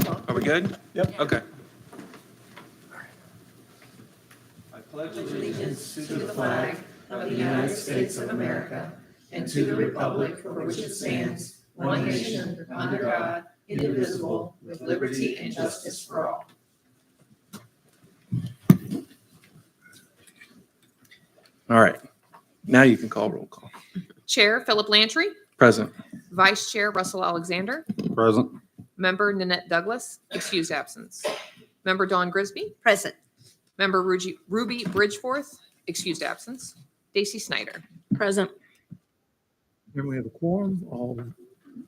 Are we good? Yep. Okay. I pledge allegiance to the flag of the United States of America and to the republic for which it stands, one nation, under God, indivisible, with liberty and justice for all. All right. Now you can call roll call. Chair Philip Lantry, Present. Vice Chair Russell Alexander, Present. Member Nanette Douglas, excused absence. Member Dawn Grisby, Present. Member Ruby Bridgeforth, excused absence. Daisy Snyder. Present. Here we have a quorum, all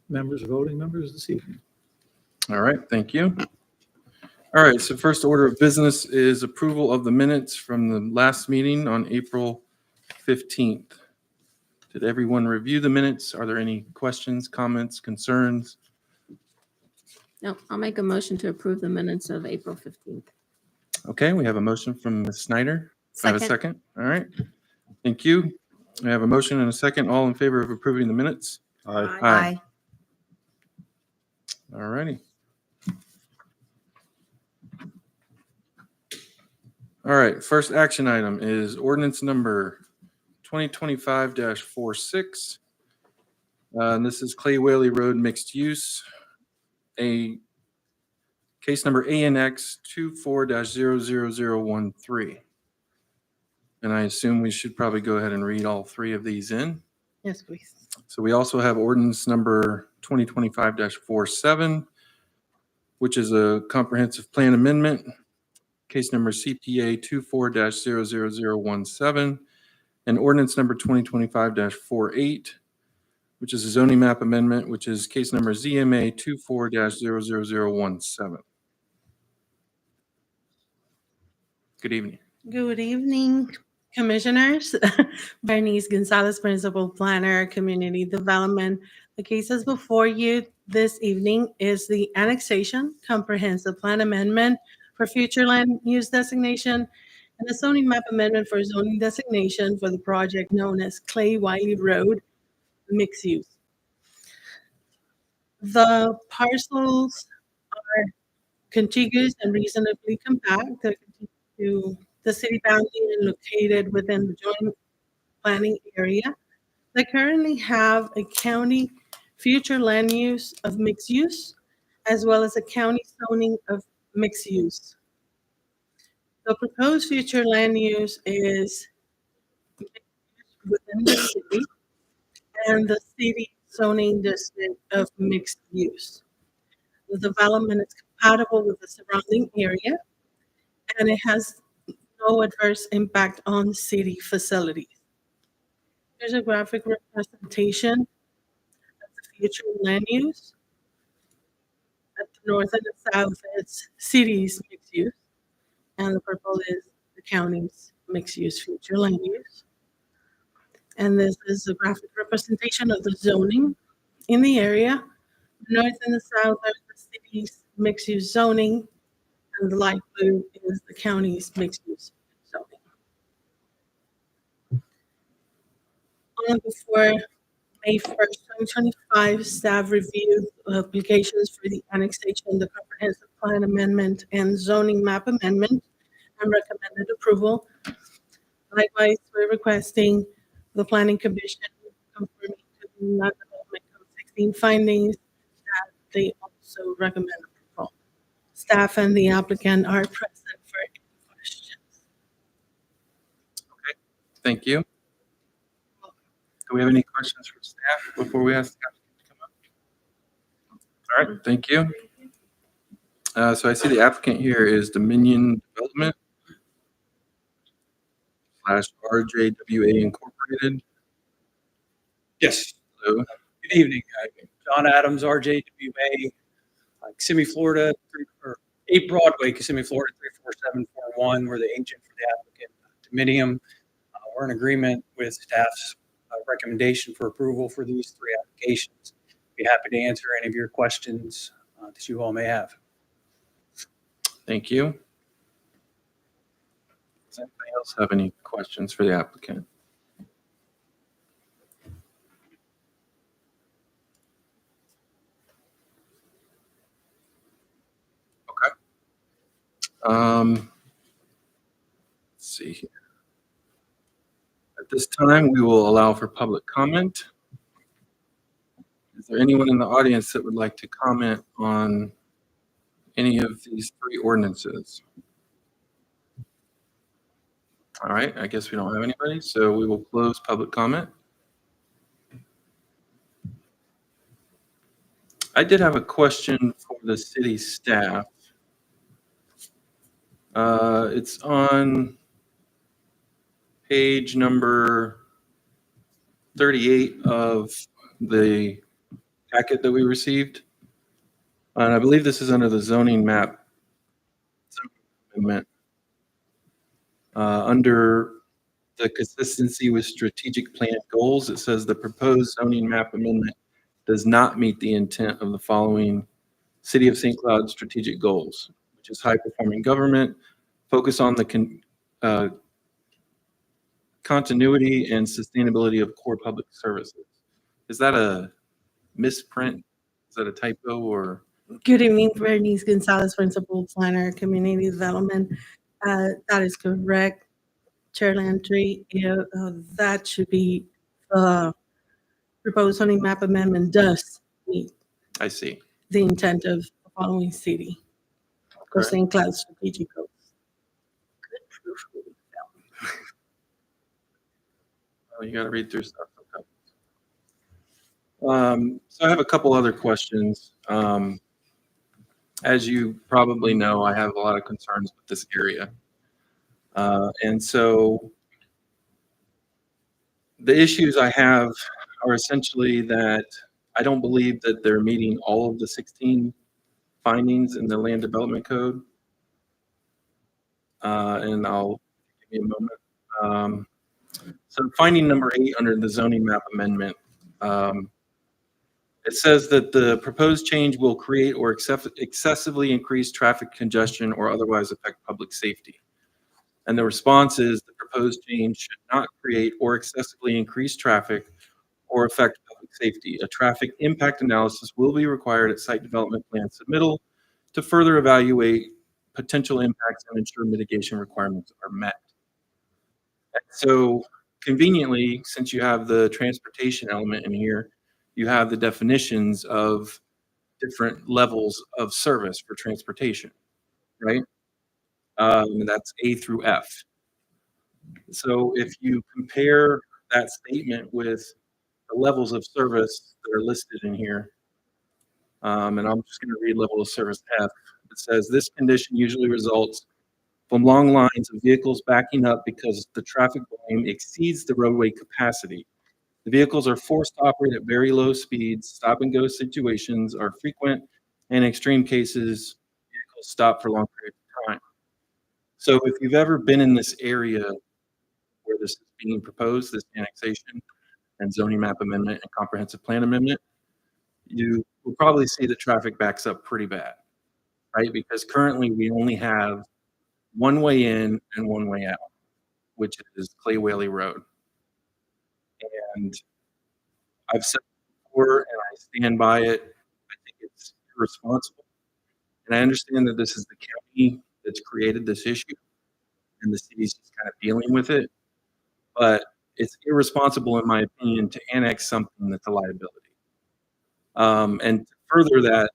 members, voting members this evening. All right. Thank you. All right. So first order of business is approval of the minutes from the last meeting on April 15th. Did everyone review the minutes? Are there any questions, comments, concerns? No, I'll make a motion to approve the minutes of April 15th. Okay. We have a motion from Ms. Snyder. I have a Second. second. All right. Thank you. We have a motion and a second. All in favor of approving the minutes? Aye. All righty. All right, first action item is ordinance number 2025-46. And this is Clay Whaley Road mixed use. Case number ANX 24-00013. And I assume we should probably go ahead and read all three of these in. Yes, please. So we also have ordinance number 2025-47, which is a comprehensive plan amendment, case number CPA 24-00017, and ordinance number 2025-48, which is a zoning map amendment, which is case number ZMA 24-00017. Good evening. Good evening, Commissioners. Bernice Gonzalez, Principal Planner, Community Development. The cases before you this evening is the annexation, comprehensive plan amendment for future land use designation, and the zoning map amendment for zoning designation for the project known as Clay Wiley Road mixed use. The parcels are contiguous and reasonably compact. They're to the city boundary and located within the joint planning area. They currently have a county future land use of mixed use, as well as a county zoning of mixed use. The proposed future land use is within the city and the city zoning district of mixed use. The development is compatible with the surrounding area, and it has no adverse impact on city facilities. There's a graphic representation of the future land use. At the north and the south, it's city's mixed use, and the purple is the county's mixed use future land use. And this is a graphic representation of the zoning in the area. The north and the south are the city's mixed use zoning, and the light blue is the county's mixed use zoning. On before May 1st, 2025, staff reviewed applications for the annexation, the comprehensive plan amendment, and zoning map amendment, and recommended approval. Likewise, we're requesting the planning commission conforming to the non-development code 16 findings that they also recommend approval. Staff and the applicant are present for any questions. Thank you. Do we have any questions from staff before we ask the applicant to come up? All right, thank you. So I see the applicant here is Dominion Development / RJWA Incorporated. Yes. Hello. Good evening. John Adams, RJWA, Kissimmee, Florida, 8 Broadway, Kissimmee, Florida, 34741. We're the agent for the applicant, Dominium. We're in agreement with staff's recommendation for approval for these 3 applications. Be happy to answer any of your questions that you all may have. Thank you. Does anybody else have any questions for the applicant? Let's see here. At this time, we will allow for public comment. Is there anyone in the audience that would like to comment on any of these three ordinances? All right, I guess we don't have anybody, so we will close public comment. I did have a question for the city staff. It's on page number 38 of the packet that we received. And I believe this is under the zoning map amendment. Under the consistency with strategic plan goals, it says the proposed zoning map amendment does not meet the intent of the following City of St. Cloud strategic goals, which is high-performing government, focus on the continuity and sustainability of core public services. Is that a misprint? Is that a typo or? Good evening, Bernice Gonzalez, Principal Planner, Community Development. That is correct, Chair Landry. That should be proposed zoning map amendment does meet I see. the intent of the following city of Correct. St. Cloud strategic goals. Good proofreading. Well, you got to read through stuff. So I have a couple other questions. As you probably know, I have a lot of concerns with this area. And so the issues I have are essentially that I don't believe that they're meeting all of the 16 findings in the land development code. And I'll give you a moment. So finding number 8 under the zoning map amendment, it says that the proposed change will create or excessively increase traffic congestion or otherwise affect public safety. And the response is the proposed change should not create or excessively increase traffic or affect public safety. A traffic impact analysis will be required at site development plan submittal to further evaluate potential impacts and ensure mitigation requirements are met. And so conveniently, since you have the transportation element in here, you have the definitions of different levels of service for transportation, right? That's A through F. So if you compare that statement with the levels of service that are listed in here, and I'm just going to read level of service F. It says this condition usually results from long lines of vehicles backing up because the traffic volume exceeds the roadway capacity. The vehicles are forced to operate at very low speeds. Stop and go situations are frequent, and in extreme cases, vehicles stop for long periods of time. So if you've ever been in this area where this is being proposed, this annexation and zoning map amendment and comprehensive plan amendment, you will probably see the traffic backs up pretty bad, right? Because currently we only have one way in and one way out, which is Clay Whaley Road. And I've said before, and I stand by it, I think it's irresponsible. And I understand that this is the county that's created this issue, and the city's just kind of dealing with it. But it's irresponsible, in my opinion, to annex something that's a liability. And to further that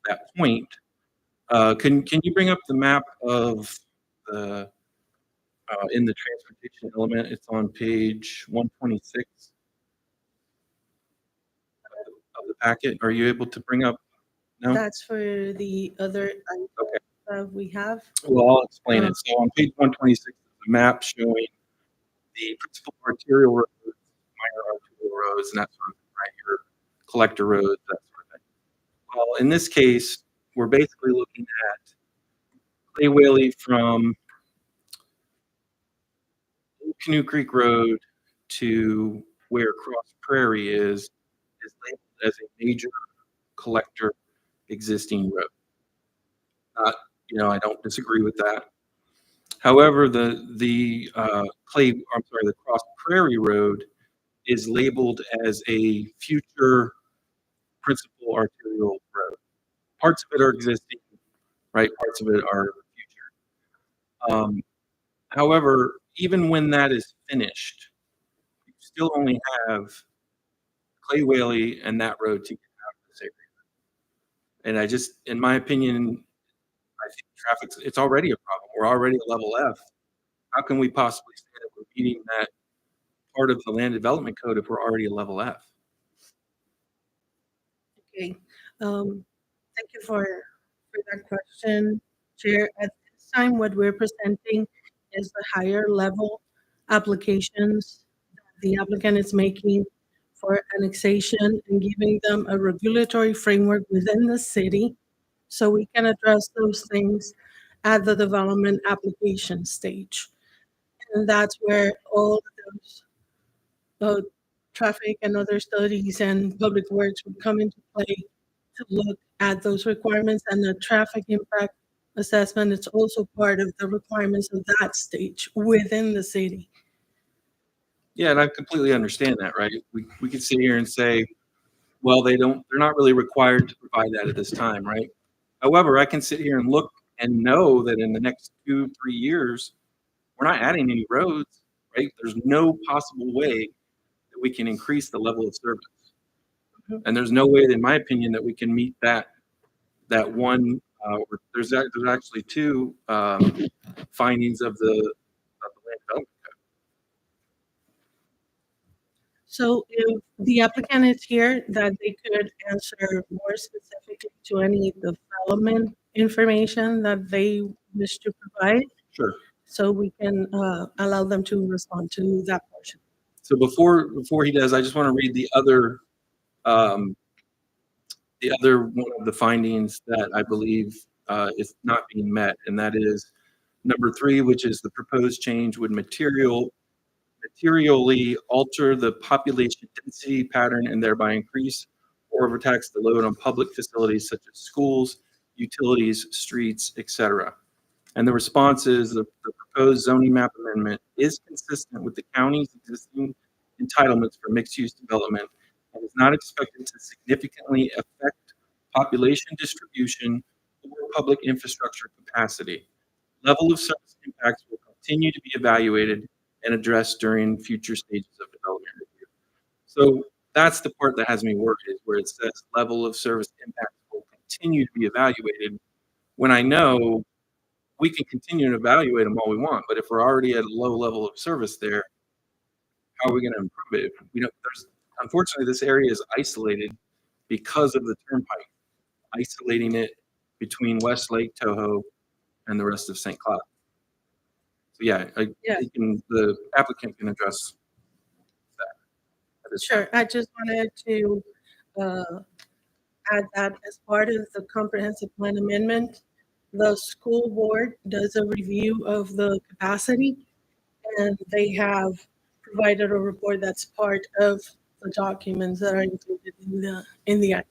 that point, can you bring up the map of the in the transportation element? It's on page 126 of the packet. Are you able to bring up? No? That's for the other Okay. we have. Well, I'll explain it. So on page 126, the map showing the principal arterial roads, minor arterial roads, and that sort of thing, right? Your collector roads, that sort of thing. Well, in this case, we're basically looking at Clay Whaley from Canoe Creek Road to where Cross Prairie is labeled as a major collector existing road. I don't disagree with that. However, the Cross Prairie Road is labeled as a future principal arterial road. Parts of it are existing, right? Parts of it are future. However, even when that is finished, you still only have Clay Whaley and that road to get out of this area. And I just, in my opinion, I think traffic's, it's already a problem. We're already a level F. How can we possibly say that we're meeting that part of the land development code if we're already a level F? Okay, thank you for that question, Chair. At this time, what we're presenting is the higher level applications that the applicant is making for annexation and giving them a regulatory framework within the city so we can address those things at the development application stage. And that's where all those traffic and other studies and public works would come into play to look at those requirements, and the traffic impact assessment is also part of the requirements of that stage within the city. Yeah, and I completely understand that, right? We could sit here and say, well, they're not really required to provide that at this time, right? However, I can sit here and look and know that in the next 2-3 years, we're not adding any roads, right? There's no possible way that we can increase the level of service. And there's no way, in my opinion, that we can meet that one. There's actually two findings of the land development code. So if the applicant is here, that they could answer more specifically to any development information that they wish to provide, Sure. so we can allow them to respond to that portion. So before he does, I just want to read the other one of the findings that I believe is not being met, and that is number 3, which is the proposed change would materially alter the population density pattern and thereby increase or overtax the load on public facilities such as schools, utilities, streets, etc. And the response is the proposed zoning map amendment is consistent with the county's existing entitlements for mixed-use development and is not expected to significantly affect population distribution or public infrastructure capacity. Level of service impacts will continue to be evaluated and addressed during future stages of development review. So that's the part that has me worried, is where it says level of service impacts will continue to be evaluated, when I know we can continue to evaluate them all we want, but if we're already at a low level of service there, how are we going to improve it? Unfortunately, this area is isolated because of the turnpike, isolating it between West Lake, Toho, and the rest of St. Cloud. So yeah, the applicant can address that. Sure, I just wanted to add that as part of the comprehensive plan amendment, the school board does a review of the capacity, and they have provided a report that's part of the documents that are included in the act.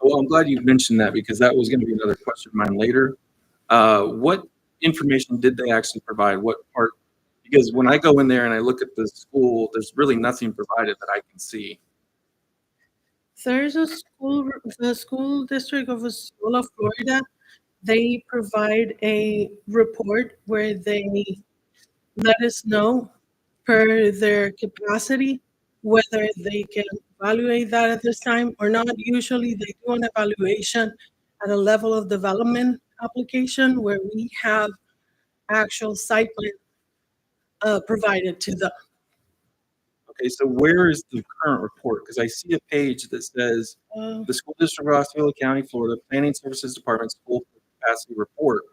Well, I'm glad you mentioned that, because that was going to be another question of mine later. What information did they actually provide? What part? Because when I go in there and I look at the school, there's really nothing provided that I can see. There's the school district of Osceola, Florida. They provide a report where they let us know per their capacity whether they can evaluate that at this time or not. Usually they do an evaluation at a level of development application where we have actual site plan provided to them. Okay, so where is the current report? Because I see a page that says the School District of Osceola County, Florida, Planning Services Department School Capacity Report.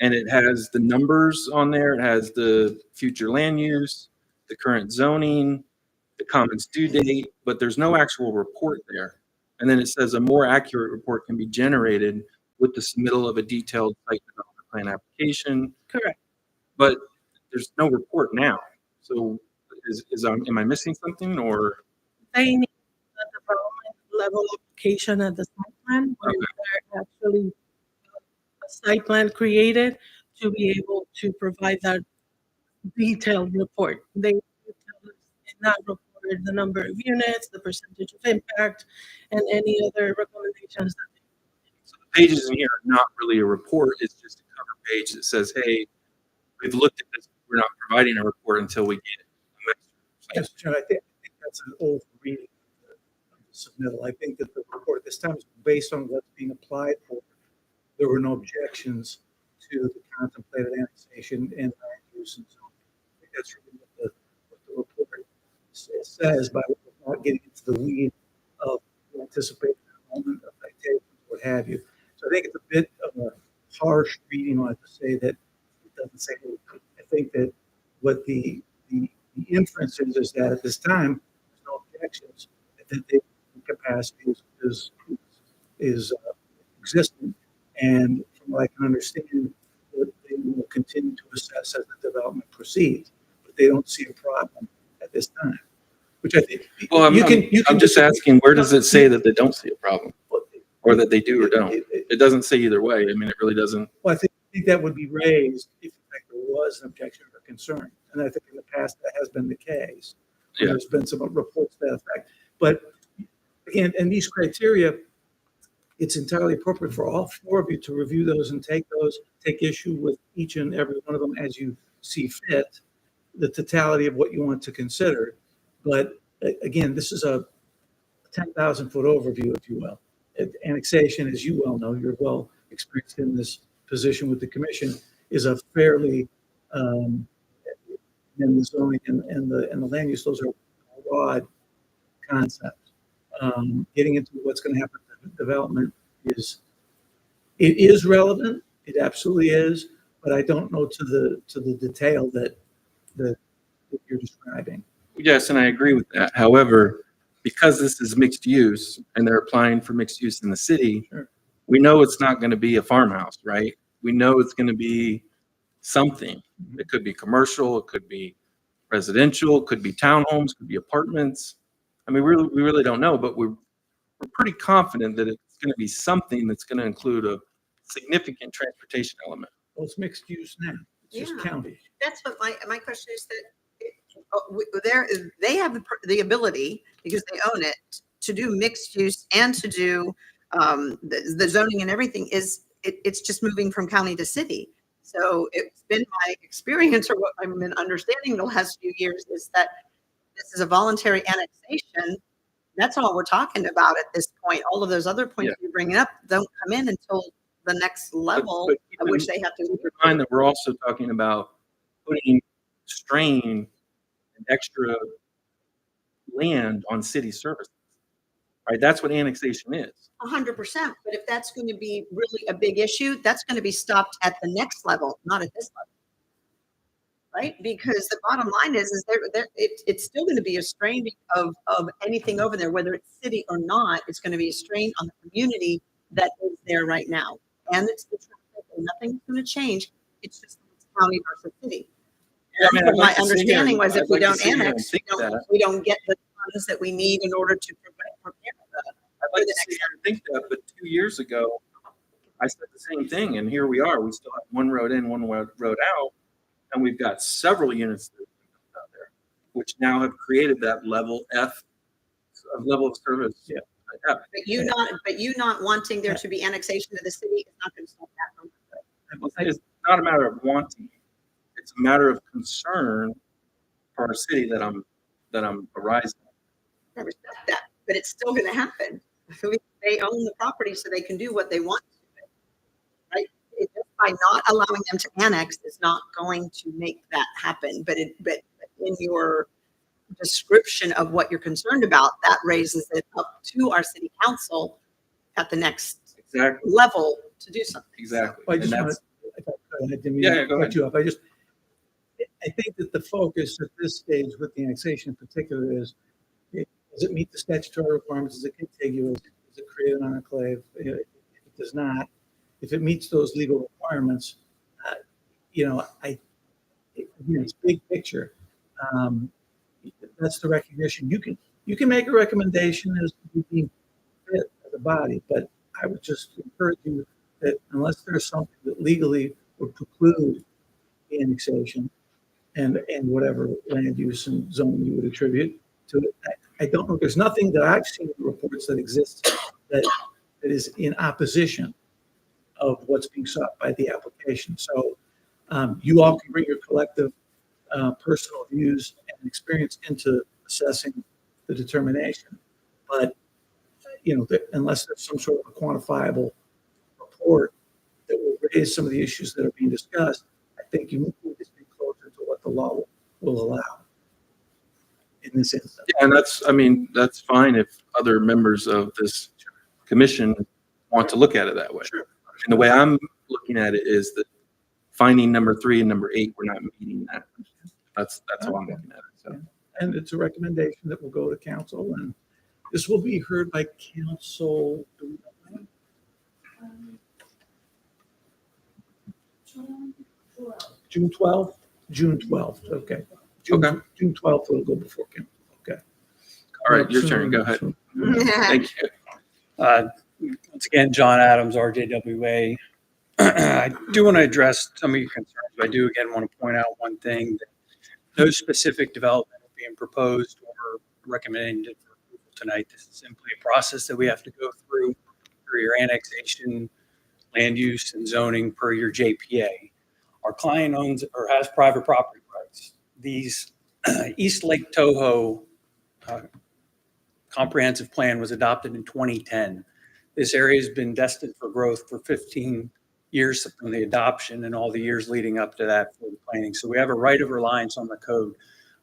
And it has the numbers on there. It has the future land use, the current zoning, the comments due date, but there's no actual report there. And then it says a more accurate report can be generated with the submittal of a detailed site development plan application. Correct. But there's no report now. So am I missing something, or? They need a development level application at the site plan where they're actually a site plan created to be able to provide that detailed report. They tell us in that report the number of units, the percentage of impact, and any other recommendations that they. So the pages in here are not really a report. It's just a cover page that says, hey, we've looked at this. We're not providing a report until we get it. Yes, Chair, I think that's an old reading of the submittal. I think that the report this time is based on what's being applied for. There were no objections to the contemplated annexation and land use and zoning. I think that's really what the report says by not getting into the weed of the anticipated development of activities, what have you. So I think it's a bit of a harsh reading on it to say that it doesn't say anything. I think that what the inference is that at this time, there's no objections, that the capacity is existing. And from what I can understand, that they will continue to assess as the development proceeds, but they don't see a problem at this time, which I think Well, you can I'm just disagree. asking, where does it say that they don't see a problem, Well, or that they do or don't? it- It doesn't say either way. I mean, it really doesn't. Well, I think that would be raised if in fact there was an objection or concern. And I think in the past that has been the case. Yeah. There's been some reports to that effect. But again, and these criteria, it's entirely appropriate for all four of you to review those and take issue with each and every one of them as you see fit, the totality of what you want to consider. But again, this is a 10,000-foot overview, if you will. Annexation, as you well know, you're well experienced in this position with the commission, is a fairly, and the zoning and the land use, those are broad concepts. Getting into what's going to happen to development is relevant. It absolutely is, but I don't know to the detail that you're describing. Yes, and I agree with that. However, because this is mixed use and they're applying for mixed use in the city, Sure. we know it's not going to be a farmhouse, right? We know it's going to be something. It could be commercial, it could be residential, it could be townhomes, could be apartments. I mean, we really don't know, but we're pretty confident that it's going to be something that's going to include a significant transportation element. Well, it's mixed use now. It's just Yeah. county. That's what my question is, that they have the ability, because they own it, to do mixed use and to do the zoning and everything. It's just moving from county to city. So it's been my experience, or what I've been understanding the last few years, is that this is a voluntary annexation. That's all we're talking about at this point. All of those other points you're bringing up don't come in until the next level, But keep at which they have to. in mind that we're also talking about putting strain and extra land on city services, right? That's what annexation is. 100%. But if that's going to be really a big issue, that's going to be stopped at the next level, not at this level. Right? Because the bottom line is it's still going to be a strain of anything over there, whether it's city or not. It's going to be a strain on the community that is there right now. And it's the traffic, and nothing's going to change. It's just county versus city. Yeah, I mean, That's I'd what like my to sit here understanding and- was, if I'd we like to don't sit here and annex, think that. we don't get the funds that we need in order to prepare I'd like to sit here and think that, but 2 years ago, I said the same thing, and here we are. We still have one road in, one road out, and we've got several units that are out there, which now have created that level F of level of service. Yeah. But you not wanting there to be annexation of the city is not going to stop that from. It's not a matter of wanting; it's a matter of concern for our city that I'm arising. I respect that, but it's still going to happen. They own the property, so they can do what they want to, right? Just by not allowing them to annex is not going to make that happen. But in your description of what you're concerned about, that raises it up to our city council at the next Exactly. level to do something. Exactly. I just And want that's- to, if I could, I didn't mean Yeah, to go cut ahead. you off. I think that the focus at this stage with the annexation in particular is, does it meet the statutory requirements? Is it contiguous? Does it create an enclave? If it does not, if it meets those legal requirements, it's big picture. That's the recognition. You can make a recommendation as you deem fit as a body, but I would just encourage you that unless there's something that legally would preclude the annexation and whatever land use and zoning you would attribute to it, I don't know. There's nothing that I've seen in the reports that exists that is in opposition of what's being sought by the application. So you all can bring your collective personal views and experience into assessing the determination. But, unless there's some sort of a quantifiable report that will raise some of the issues that are being discussed, I think you need to be closer to what the law will allow in this instance. Yeah, and that's fine if other members of this commission want to look at it that way. Sure. And the way I'm looking at it is that finding number 3 and number 8, we're not meeting that. That's how I'm looking at it. So. And it's a recommendation that will go to council, and this will be heard by council. June 12th? June 12th, okay. Okay. June 12th, it'll go before council, okay. All right, your turn. Go ahead. Thank you. Once again, John Adams, RJWA. I do want to address some of your concerns, but I do again want to point out one thing, that no specific development is being proposed or recommended for approval tonight. This is simply a process that we have to go through your annexation, land use, and zoning per your JPA. Our client owns or has private property rights. These East Lake Toho comprehensive plan was adopted in 2010. This area has been destined for growth for 15 years from the adoption and all the years leading up to that for the planning. So we have a right of reliance on the code.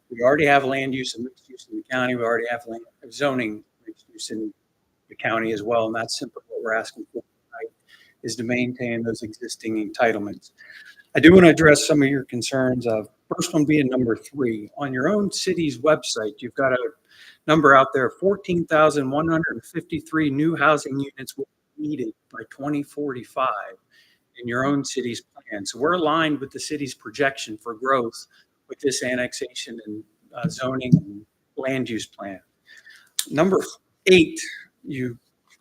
We already have land use and mixed use in the county. We already have zoning mixed use in the county as well. And that's simply what we're asking for tonight, is to maintain those existing entitlements. I do want to address some of your concerns of first one being number 3. On your own city's website, you've got a number out there, 14,153 new housing units will be needed by 2045 in your own city's plan. So we're aligned with the city's projection for growth with this annexation and zoning and land use plan. Number 8, you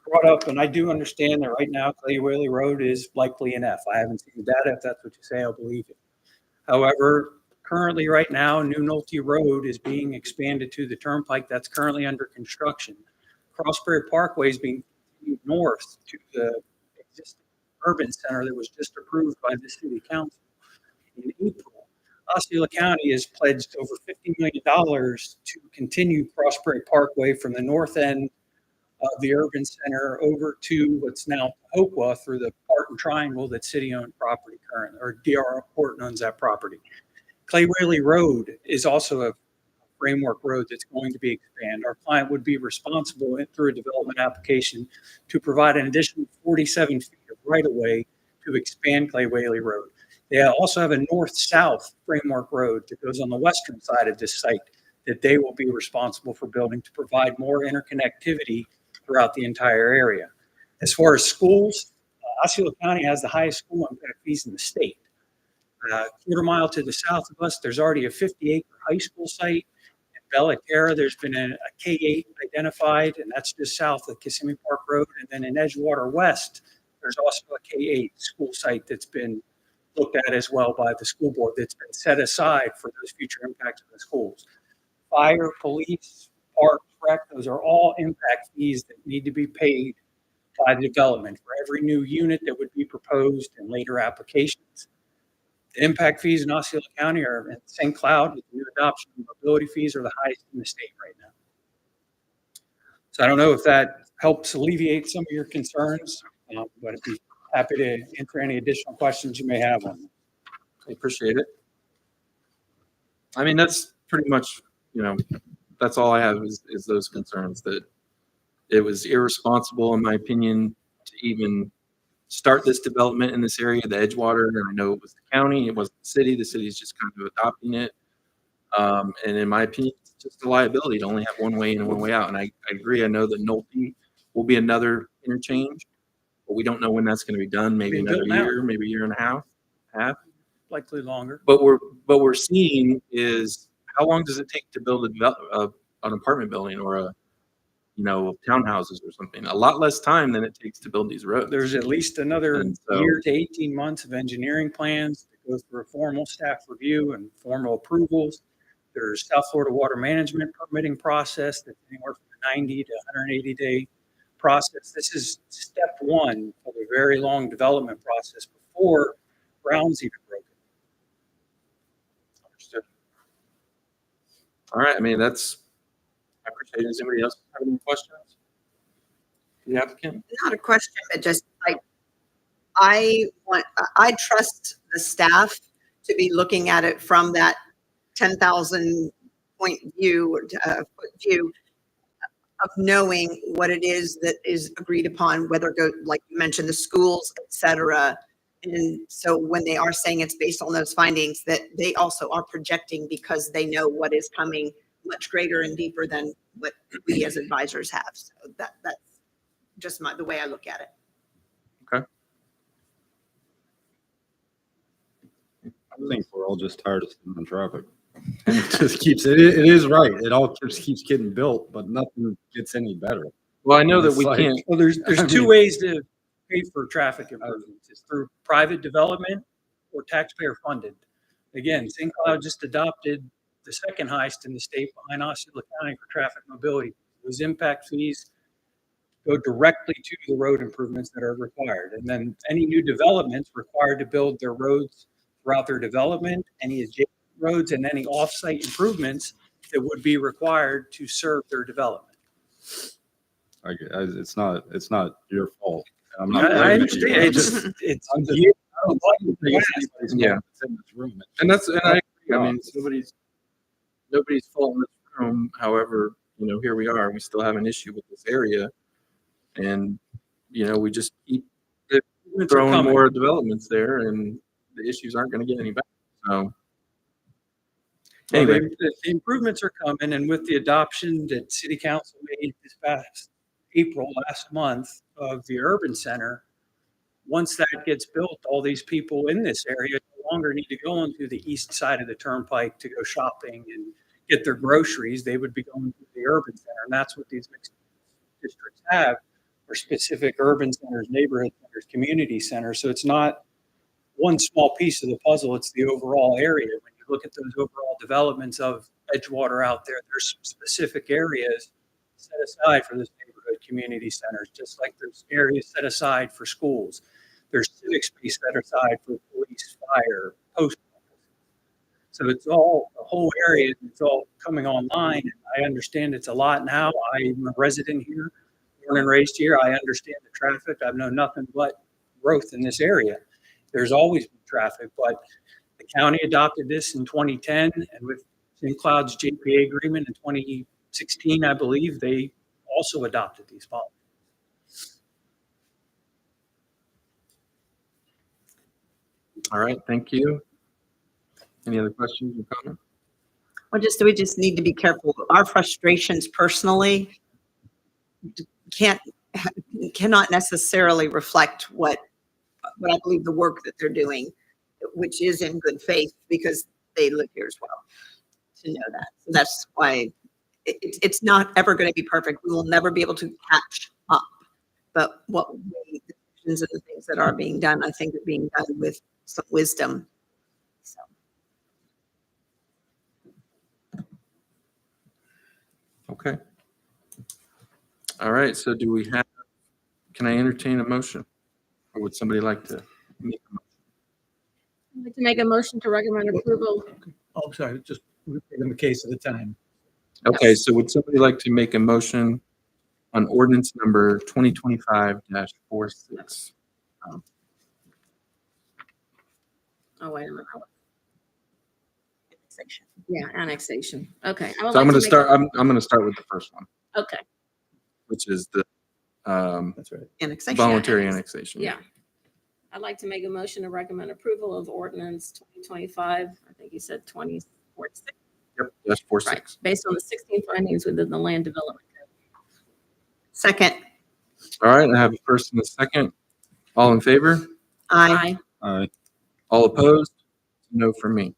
brought up, and I do understand that right now Clay Whaley Road is likely an F. I haven't seen the data. If that's what you say, I'll believe it. However, currently right now, New Nolte Road is being expanded to the turnpike that's currently under construction. Crossbury Parkway is being continued north to the existing urban center that was just approved by the city council in April. Osceola County has pledged over $50 million to continue Crossbury Parkway from the north end of the urban center over to what's now Hopewell through the Barton Triangle that city-owned property currently, or D.R. Horton owns that property. Clay Whaley Road is also a framework road that's going to be expanded. Our client would be responsible through a development application to provide an additional 47 feet of right-of-way to expand Clay Whaley Road. They also have a north-south framework road that goes on the western side of this site that they will be responsible for building to provide more interconnectivity throughout the entire area. As far as schools, Osceola County has the highest school impact fees in the state. Quarter mile to the south of us, there's already a 50-acre high school site. In Bella Terra, there's been a K-8 identified, and that's just south of Kissimmee Park Road. And then in Edgewater West, there's also a K-8 school site that's been looked at as well by the school board that's been set aside for those future impacts of the schools. Fire, police, parks, rec, those are all impact fees that need to be paid by the development for every new unit that would be proposed in later applications. The impact fees in Osceola County are in St. Cloud with the new adoption and mobility fees are the highest in the state right now. So I don't know if that helps alleviate some of your concerns, but I'd be happy to answer any additional questions you may have on them. I appreciate it. I mean, that's pretty much, that's all I have is those concerns, that it was irresponsible, in my opinion, to even start this development in this area, the Edgewater. And I know it was the county, it wasn't the city. The city's just kind of adopting it. And in my opinion, it's just a liability to only have one way in and one way out. And I agree. I know that Nolte will be another interchange, but we don't know when that's going to be done. Maybe Being another built now. year, maybe a year and a half. Likely longer. But we're seeing is how long does it take to build an apartment building or townhouses or something? A lot less time than it takes to build these roads. There's at least another And so- year to 18 months of engineering plans that go through a formal staff review and formal approvals. There's South Florida Water Management permitting process that's anywhere from a 90 to 180 day process. This is step one of a very long development process before ground's even broken. Understood. All right, I mean, I appreciate it. Does anybody else have any questions? The applicant? Not a question, but just I trust the staff to be looking at it from that 10,000 point view, foot view of knowing what it is that is agreed upon, whether like you mentioned, the schools, et cetera. And so when they are saying it's based on those findings, that they also are projecting because they know what is coming much greater and deeper than what we as advisors have. So that's just the way I look at it. I think we're all just tired of sitting in traffic. And it just keeps, it is right. It all just keeps getting built, but nothing gets any better. Well, I know that It's we like- can't, Well, there's I two mean- ways to pay for traffic improvements. It's through private development or taxpayer funded. Again, St. Cloud just adopted the second highest in the state behind Osceola County for traffic mobility. Those impact fees go directly to the road improvements that are required. And then any new developments required to build their roads throughout their development, any adjacent roads and any off-site improvements that would be required to serve their development. It's not your fault. I'm not I blaming you. understand. I'm It's just- it's I'm just- you- I don't like the things anybody's Yeah. doing that's in this room. and I agree. I mean, it's nobody's fault in this room. However, here we are, we still have an issue with this area. And, we just keep improvements are throwing coming. more developments there and the issues aren't going to get any better. So Well, anyway, the improvements are coming, and with the adoption that City Council made this past April, last month, of the urban center, once that gets built, all these people in this area no longer need to go onto the east side of the turnpike to go shopping and get their groceries. They would be going to the urban center, and that's what these mixed districts have, are specific urban centers, neighborhood centers, community centers. So it's not one small piece of the puzzle, it's the overall area. When you look at those overall developments of Edgewater out there, there's specific areas set aside for this neighborhood community centers, just like there's areas set aside for schools. There's civic space set aside for police, fire, post office. So it's all, the whole area, it's all coming online. I understand it's a lot now. I'm a resident here, born and raised here. I understand the traffic. I've known nothing but growth in this area. There's always been traffic, but the county adopted this in 2010, and with St. Cloud's JPA agreement in 2016, I believe, they also adopted these policies. all right, thank you. Any other questions or comments? We just need to be careful. Our frustrations personally cannot necessarily reflect what I believe the work that they're doing, which is in good faith because they live here as well, to know that. So that's why it's not ever going to be perfect. We will never be able to catch up. But the decisions and the things that are being done, I think are being done with some wisdom. So. Okay. All right, so can I entertain a motion? Or would somebody like to make a motion? I'd like to make a motion to recommend approval. Oh, sorry, just in the case of the time. Okay, so would somebody like to make a motion on ordinance number 2025-46? Oh, wait a minute. Yeah, annexation. Okay. I would So I'm like going to make start, I'm going to start with the first one, Okay, which is the That's right. Annexation. voluntary annexation. yeah. I'd like to make a motion to recommend approval of ordinance 2025, I think you said 2046. Yep, that's 46. Right, based on the 16 findings within the land development code. Second, All right, I have a first and a second. All in favor? I All opposed? No for me.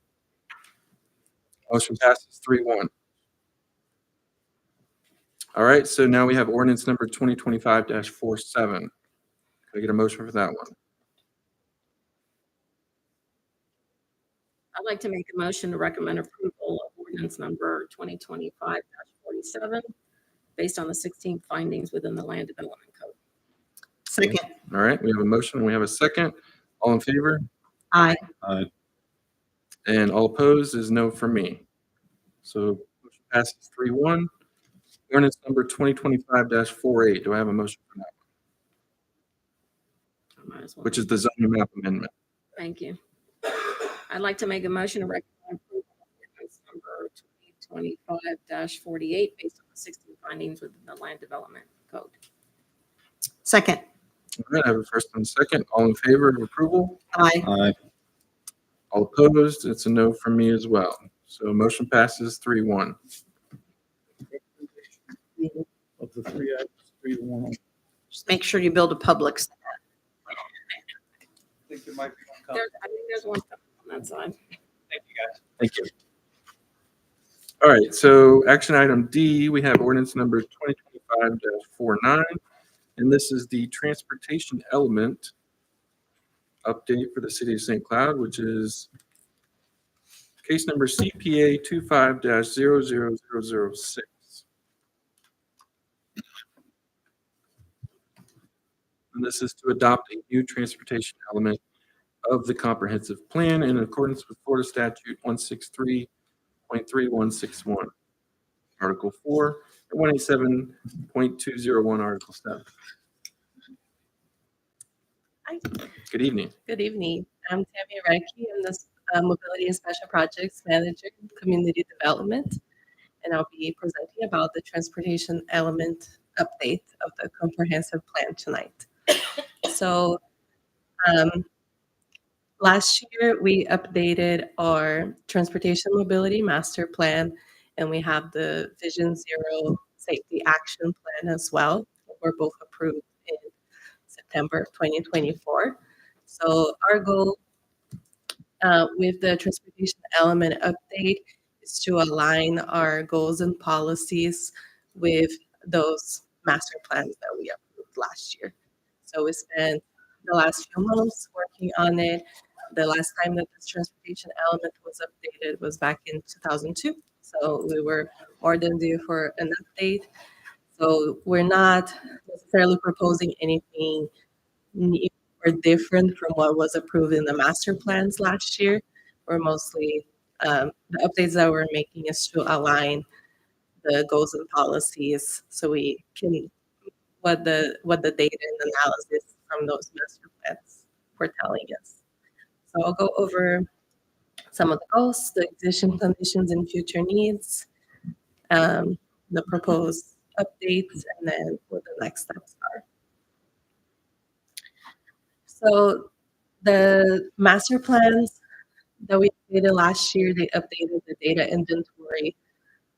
Motion passes 3-1. All right, so now we have ordinance number 2025-47. Can I get a motion for that one? I'd like to make a motion to recommend approval of ordinance number 2025-47, based on the 16 findings within the land development code. Second. All right, we have a motion, and we have a second. All in favor? Aye. Aye. And all opposed is no for me. So motion passes 3-1. Ordinance number 2025-48. Do I have a motion for that, Might as well. which is the zoning map amendment? Thank you. I'd like to make a motion to recommend approval of ordinance number 2025-48 based on the 16 findings within the Land Development Code. Second. All right, I have a first and a second. All in favor of approval? Aye. Aye. All opposed? It's a no from me as well. So motion passes 3-1. Of the three items, 3-1. Just make sure you build a Publix. I think there might be one coming. I think there's one on that side. Thank you, guys. Thank you. All right, so action item D, we have ordinance number 2025-49, and this is the transportation element update for the city of St. Cloud, which is case number CPA 25-00006. And this is to adopt a new transportation element of the comprehensive plan in accordance with Florida Statute 163.3161, Article 4, and 187.201, Article 7. Hi. Good evening. Good evening. I'm Tammy Reiki. I'm the Mobility and Special Projects Manager in Community Development, and I'll be presenting about the transportation element update of the comprehensive plan tonight. So last year, we updated our transportation mobility master plan, and we have the Vision Zero Safety Action Plan as well. We're both approved in September 2024. So our goal with the transportation element update is to align our goals and policies with those master plans that we approved last year. So we spent the last few months working on it. The last time that this transportation element was updated was back in 2002. So we were more than due for an update. So we're not necessarily proposing anything new or different from what was approved in the master plans last year. We're mostly, the updates that we're making is to align the goals and policies so we can, what the data and analysis from those master plans were telling us. So I'll go over some of the goals, the existing conditions and future needs, the proposed updates, and then what the next steps are. So the master plans that we updated last year, they updated the data inventory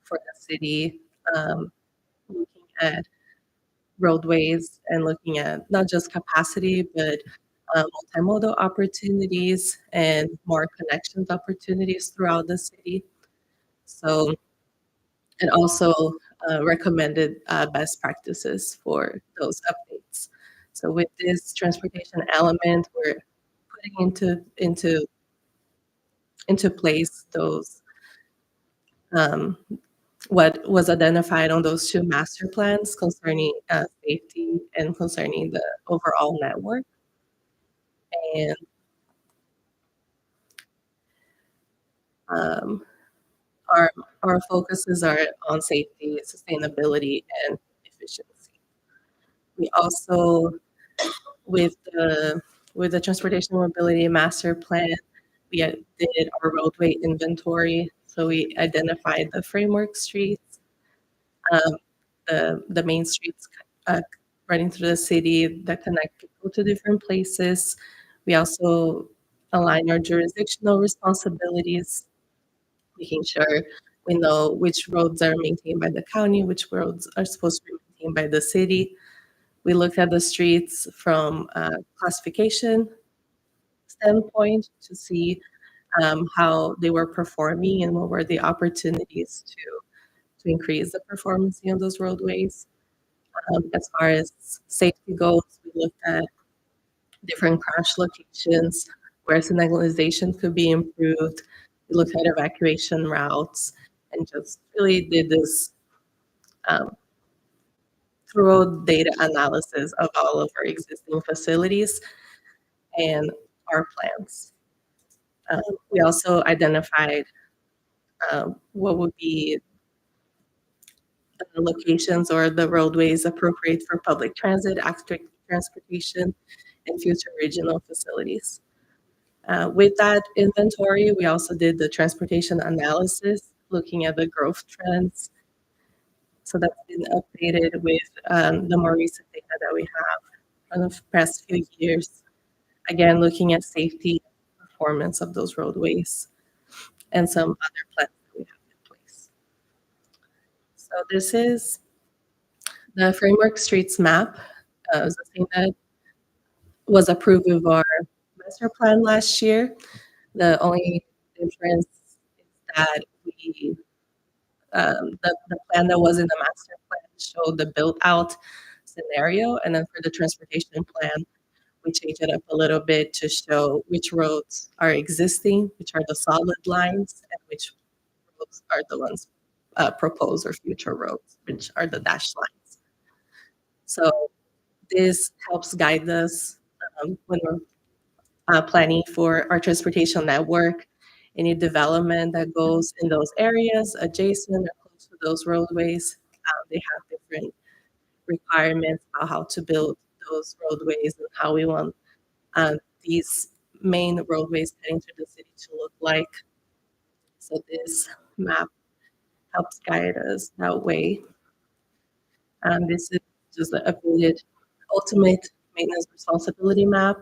for the city, looking at roadways and looking at not just capacity, but multimodal opportunities and more connections opportunities throughout the city. So, and also recommended best practices for those updates. So with this transportation element, we're putting into place those what was identified on those two master plans concerning safety and concerning the overall network. And our focuses are on safety, sustainability, and efficiency. We also, with the transportation mobility master plan, we did our roadway inventory. So we identified the framework streets, the main streets running through the city that connect people to different places. We also align our jurisdictional responsibilities, making sure we know which roads are maintained by the county, which roads are supposed to be maintained by the city. We looked at the streets from a classification standpoint to see how they were performing and what were the opportunities to increase the performance on those roadways. As far as safety goes, we looked at different crash locations where signalization could be improved. We looked at evacuation routes and just really did this thorough data analysis of all of our existing facilities and our plans. We also identified what would be the locations or the roadways appropriate for public transit, active transportation, and future regional facilities. With that inventory, we also did the transportation analysis, looking at the growth trends. So that's been updated with the more recent data that we have from the past few years. Again, looking at safety and performance of those roadways and some other plans that we have in place. So this is the framework streets map. It was the same that was approved with our master plan last year. The only difference is that the plan that was in the master plan showed the built out scenario. And then for the transportation plan, we changed it up a little bit to show which roads are existing, which are the solid lines, and which roads are the ones proposed or future roads, which are the dashed lines. So this helps guide us when we're planning for our transportation network. Any development that goes in those areas adjacent or close to those roadways, they have different requirements about how to build those roadways and how we want these main roadways heading to the city to look like. So this map helps guide us that way. This is just the updated ultimate maintenance responsibility map.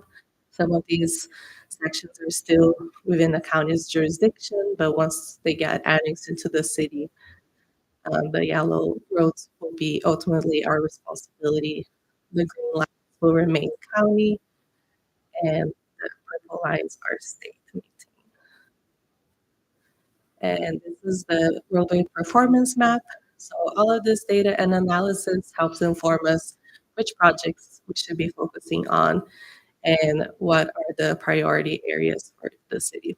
Some of these sections are still within the county's jurisdiction, but once they get annexed into the city, the yellow roads will be ultimately our responsibility. The green lines will remain county, and the purple lines are state maintained. And this is the roadway performance map. So all of this data and analysis helps inform us which projects we should be focusing on and what are the priority areas for the city.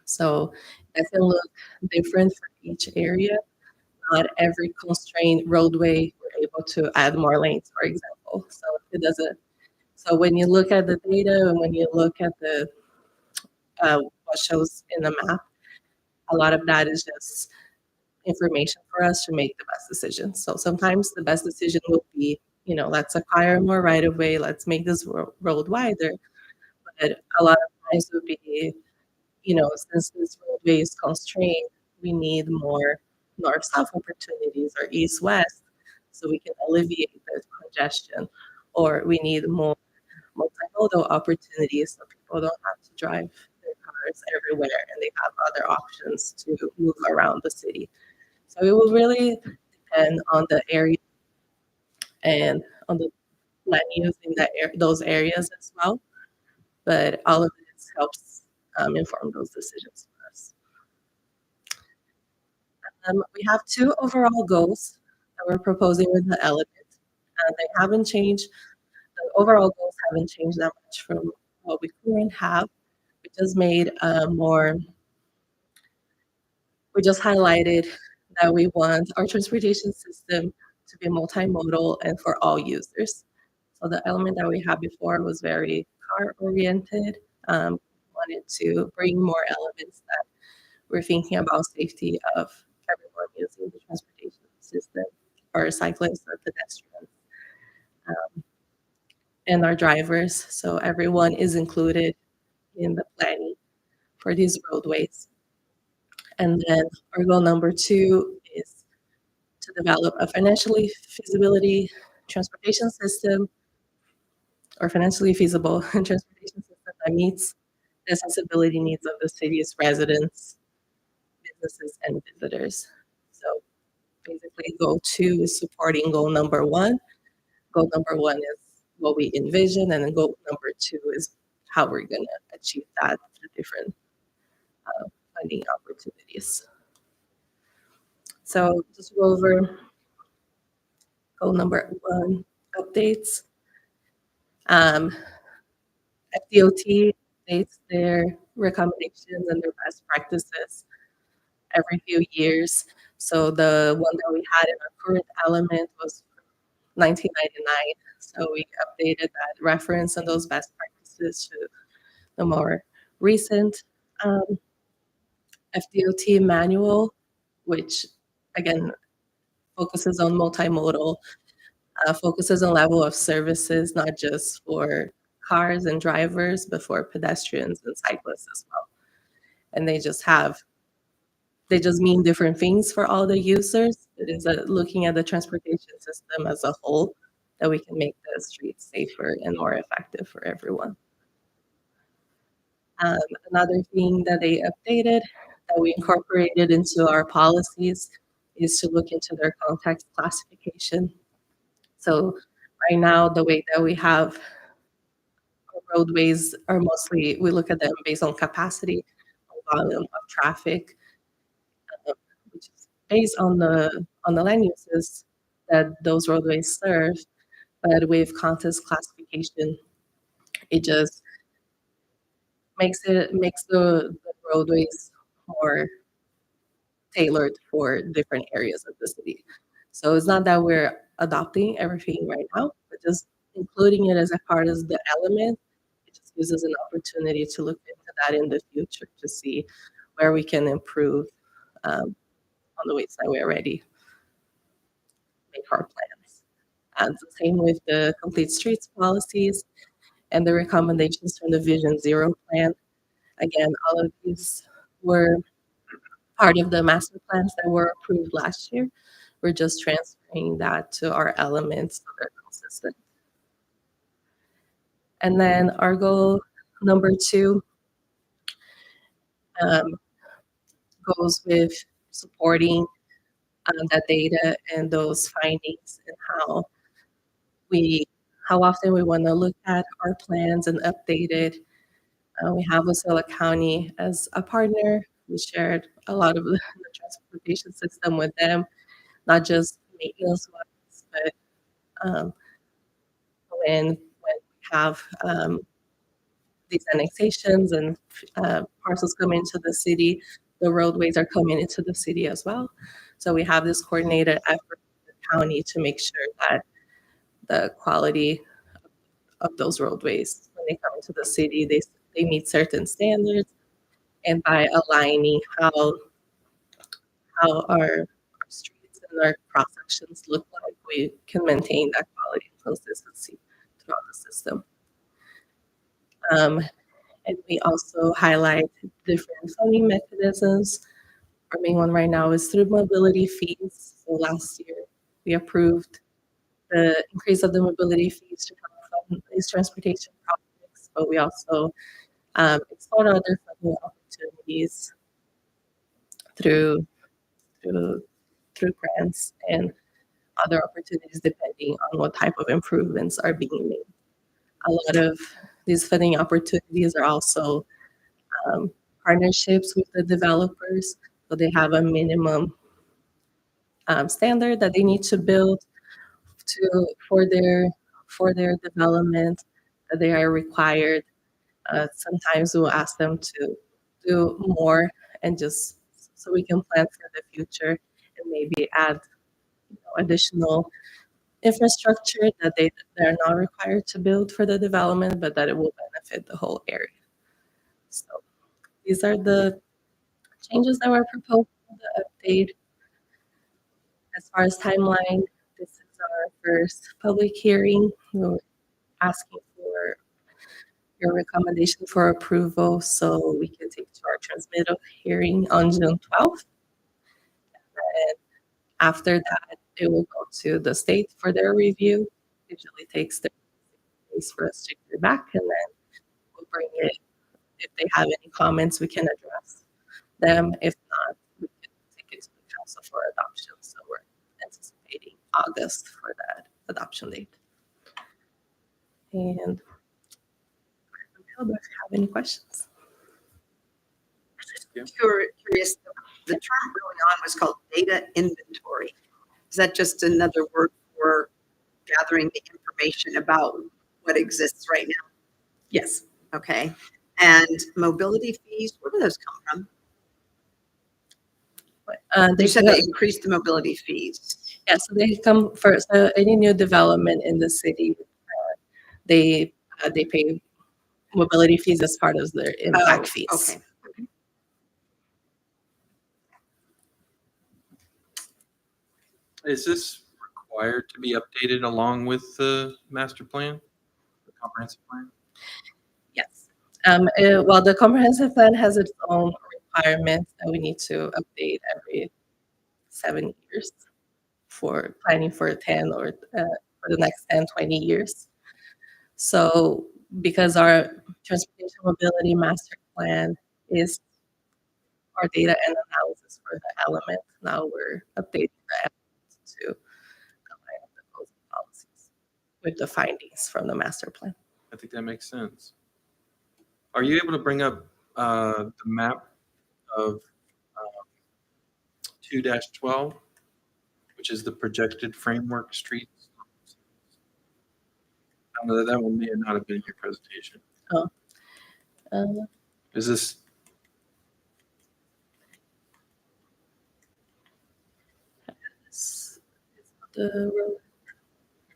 So that can look different for each area. Not every constrained roadway we're able to add more lanes, for example. So it doesn't. So when you look at the data and when you look at the what shows in the map, a lot of that is just information for us to make the best decision. So sometimes the best decision will be, let's acquire more right of way, let's make this road wider. But a lot of times would be, since this roadway is constrained, we need more north-south opportunities or east-west so we can alleviate the congestion, or we need more multimodal opportunities so people don't have to drive their cars everywhere and they have other options to move around the city. So it will really depend on the area and on the land use in those areas as well. But all of this helps inform those decisions for us. We have two overall goals that we're proposing with the element. They haven't changed. The overall goals haven't changed that much from what we currently have. We just made we just highlighted that we want our transportation system to be multimodal and for all users. So the element that we had before was very car-oriented. Wanted to bring more elements that we're thinking about safety of everyone using the transportation system, or cyclists or pedestrians, and our drivers. So everyone is included in the planning for these roadways. And then our goal number 2 is to develop a financially feasibility transportation system, or financially feasible transportation system that meets the accessibility needs of the city's residents, businesses, and visitors. So basically, goal 2 is supporting goal number 1. Goal number 1 is what we envision, and then goal number 2 is how we're going to achieve that through different funding opportunities. So just go over goal number 1 updates. FDOT updates their recommendations and their best practices every few years. So the one that we had in our current element was 1999. So we updated that reference and those best practices to the more recent FDOT manual, which again focuses on multimodal, focuses on level of services, not just for cars and drivers, but for pedestrians and cyclists as well. And they just mean different things for all the users. It is looking at the transportation system as a whole that we can make the streets safer and more effective for everyone. Another thing that they updated that we incorporated into our policies is to look into their context classification. So right now, the way that we have our roadways are mostly, we look at them based on capacity, on volume of traffic, which is based on the land uses that those roadways serve. But with context classification, it just makes the roadways more tailored for different areas of the city. So it's not that we're adopting everything right now, but just including it as a part of the element, it just gives us an opportunity to look into that in the future to see where we can improve on the ways that we already make our plans. And the same with the complete streets policies and the recommendations from the Vision Zero plan. Again, all of these were part of the master plans that were approved last year. We're just transferring that to our elements so they're consistent. And then our goal number 2 goes with supporting that data and those findings and how often we want to look at our plans and update it. We have Wasilla County as a partner. We shared a lot of the transportation system with them, not just maintenance-wise, but when we have these annexations and parcels come into the city, the roadways are coming into the city as well. So we have this coordinated effort with the county to make sure that the quality of those roadways, when they come into the city, they meet certain standards. And by aligning how our streets and our cross sections look like, we can maintain that quality and consistency throughout the system. And we also highlight different funding mechanisms. Our main one right now is through mobility fees. So last year, we approved the increase of the mobility fees to come from these transportation projects, but we also explored other funding opportunities through grants and other opportunities depending on what type of improvements are being made. A lot of these funding opportunities are also partnerships with the developers, so they have a minimum standard that they need to build for their development. They are required. Sometimes we'll ask them to do more, and just so we can plan for the future and maybe add additional infrastructure that they're not required to build for the development, but that it will benefit the whole area. So these are the changes that were proposed in the update. As far as timeline, this is our first public hearing. We're asking for your recommendation for approval so we can take to our transmittal hearing on June 12th. And after that, it will go to the state for their review. It usually takes 30 days for us to get back, and then we'll bring it. If they have any comments, we can address them. If not, we can take it to the council for adoption. So we're anticipating August for that adoption date. And I don't know if you have any questions. Curious, the term early on was called data inventory. Is that just another word for gathering the information about what exists right now? Yes. Okay. And mobility fees, where do those come from? You said they increased the mobility fees. Yeah, so they come first. Any new development in the city, they pay mobility fees as part of their impact fees. Okay. Is this required to be updated along with the master plan, the comprehensive plan? Yes. Well, the comprehensive plan has its own requirements that we need to update every 7 years for planning for 10 or for the next 10, 20 years. So because our transportation mobility master plan is our data and analysis for the element, now we're updating the element to align with the goals and policies with the findings from the master plan. I think that makes sense. Are you able to bring up the map of 2-12, which is the projected framework streets? I know that one may not have been in your presentation. Uh, Is this, it's the road,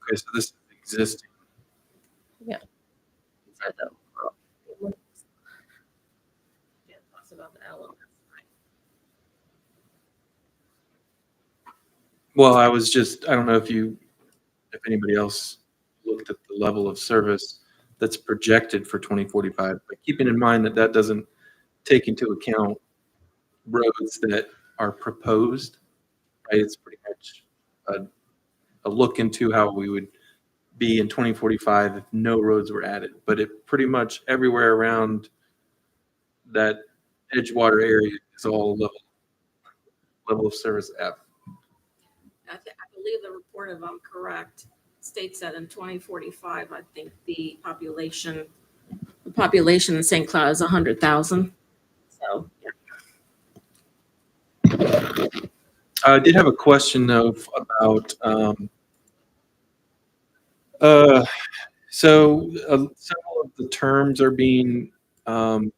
okay, so this is existing. these are the elements. Yeah, it talks about the elements. Well, I don't know if anybody else looked at the level of service that's projected for 2045, but keeping in mind that that doesn't take into account roads that are proposed, right? It's pretty much a look into how we would be in 2045 if no roads were added. But it pretty much everywhere around that Edgewater area is all level of service F. I believe the report, if I'm correct, states that in 2045, I think the population in St. Cloud is 100,000. So, yeah. I did have a question though about several of the terms are being updated,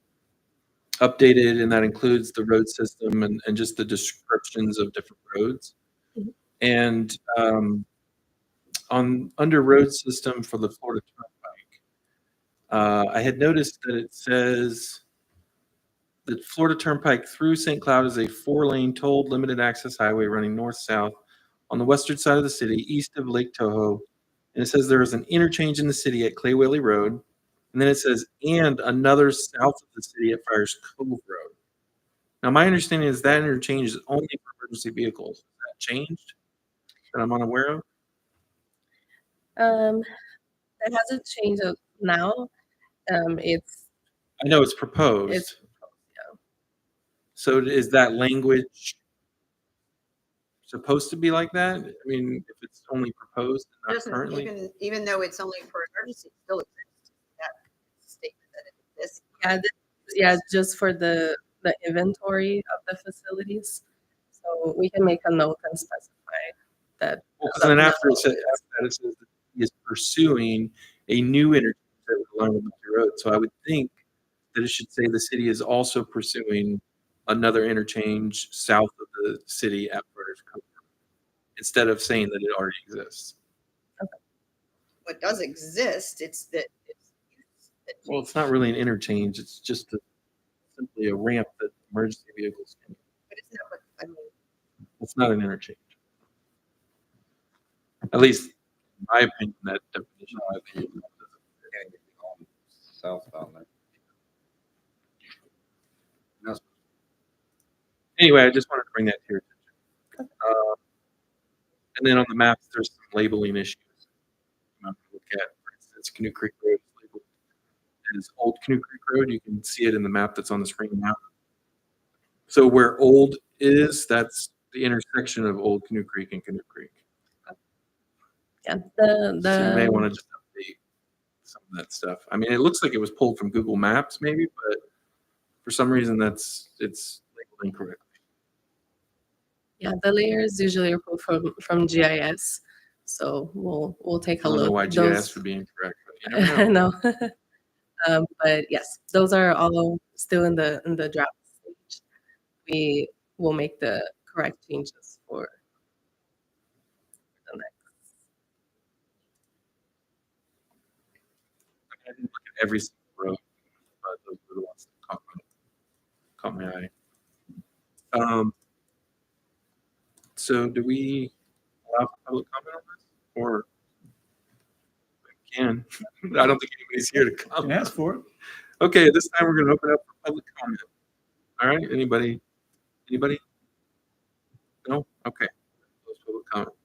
and that includes the road system and just the descriptions of different roads. Mhm. And under road system for the Florida Turnpike, I had noticed that it says that Florida Turnpike through St. Cloud is a 4-lane tolled limited access highway running north-south on the western side of the city, east of Lake Toho. And it says there is an interchange in the city at Clay Whaley Road. And then it says, and another south of the city at Friars Cove Road. Now, my understanding is that interchange is only for emergency vehicles. Has that changed that I'm unaware of? It hasn't changed now. It's I know it's proposed. yeah. So is that language supposed to be like that? I mean, if it's only proposed and not Doesn't, currently? even though it's only for emergency, it still exists. That statement that it exists. Yeah, just for the inventory of the facilities. So we can make a note and specify that. Well, 'cause then after that, it says that he is pursuing a new interchange that would align with the road. So I would think that it should say the city is also pursuing another interchange south of the city at Friars Cove, instead of saying that it already exists. What does exist, it's that it's used. Well, it's not really an interchange. It's just simply a ramp that emergency vehicles can. But it's not what, I mean, It's not an interchange. At least, in my opinion, that definition. Southbound there. That's Anyway, I just wanted to bring that to your attention. And then on the maps, there's some labeling issues. You might look at, for instance, Canoe Creek Road is labeled as Old Canoe Creek Road. You can see it in the map that's on the screen now. So where Old is, that's the intersection of Old Canoe Creek and Canoe Creek. Yeah, So you may want to just update some of that stuff. I mean, it looks like it was pulled from Google Maps maybe, but for some reason it's labeled incorrectly. Yeah, the layers usually are pulled from GIS. So we'll take I a don't know look. why GIS would be incorrect, but you never I know. know. But yes, those are all still in the draft stage. We will make the correct changes for every single road, but those were the ones that caught my eye. So do we allow for public comment on this, or we can? I don't think anybody's here to You can comment. ask for it. Okay, this time we're going to open up for public comment. All right, anybody? No? Okay. Close public comment.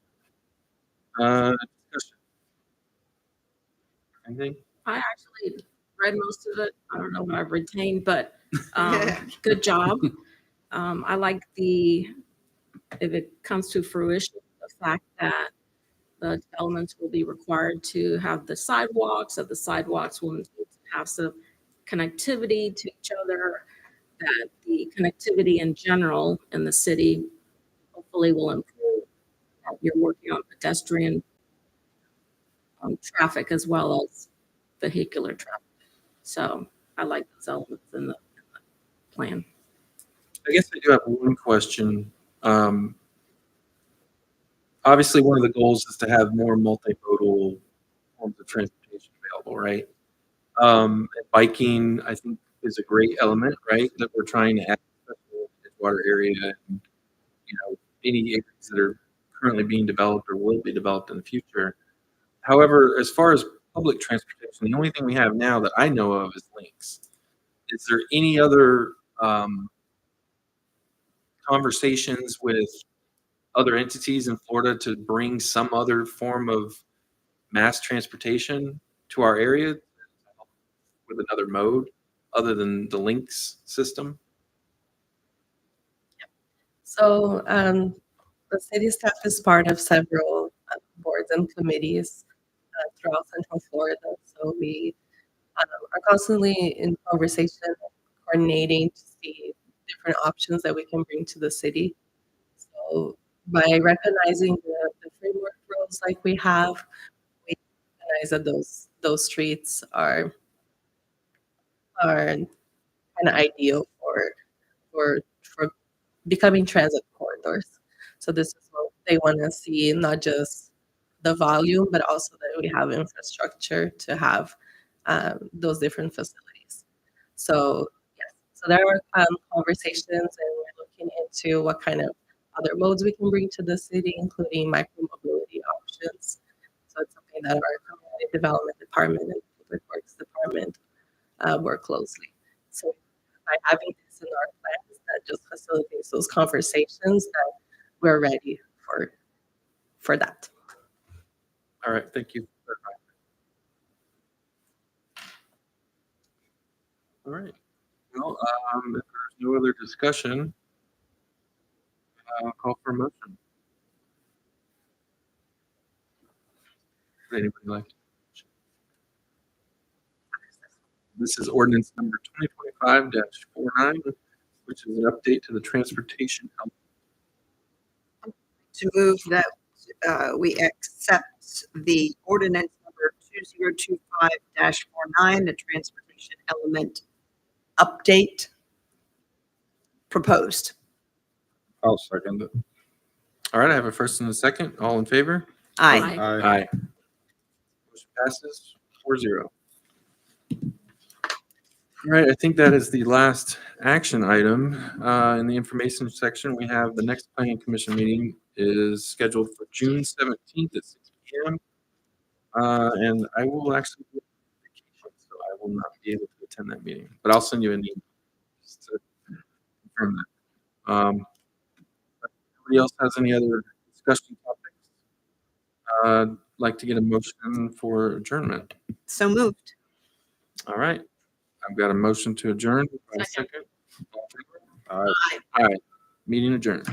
Discussion. Anything? I actually read most of it. I don't know what I've retained, but good job. I like if it comes to fruition, the fact that the developments will be required to have the sidewalks, that the sidewalks will need to have some connectivity to each other, that the connectivity in general in the city hopefully will improve. That you're working on pedestrian traffic as well as vehicular traffic. So I like those elements in the plan. I guess I do have one question. Obviously, one of the goals is to have more multimodal forms of transportation available, right? And biking, I think, is a great element, right? That we're trying to add, especially in the Edgewater area, and any areas that are currently being developed or will be developed in the future. However, as far as public transportation, the only thing we have now that I know of is links. Is there any other conversations with other entities in Florida to bring some other form of mass transportation to our area with another mode other than the links system? So the city staff is part of several boards and committees throughout Central Florida. So we are constantly in conversation, coordinating to see different options that we can bring to the city. So by recognizing the framework roads like we have, we recognize that those streets are kind of ideal for becoming transit corridors. So this is what they want to see, not just the volume, but also that we have infrastructure to have those different facilities. So yes, so there are conversations, and we're looking into what kind of other modes we can bring to the city, including micromobility options. So it's something that our community development department and public works department work closely. So by having this in our plans, that just facilitates those conversations that we're ready for that. All right, thank you. All right. Well, if there's no other discussion, I'll call for a motion. Would anybody like to? This is ordinance number 2025-49, which is an update to the transportation element. To move that we accept the ordinance number 2025-49, the transportation element update proposed. I'll second it. All right, I have a first and a second. All in favor? Aye. Aye. Motion passes 4-0. All right, I think that is the last action item. In the information section, we have the next planning commission meeting is scheduled for June 17th at 6 p.m. And I will actually be on vacation, so I will not be able to attend that meeting, but I'll send you an email just to confirm that. Anybody else has any other discussion topics? I'd like to get a motion for adjournment. So moved. All right. I've got a motion to adjourn. Second. All in favor? Aye. All right. Meeting adjourned.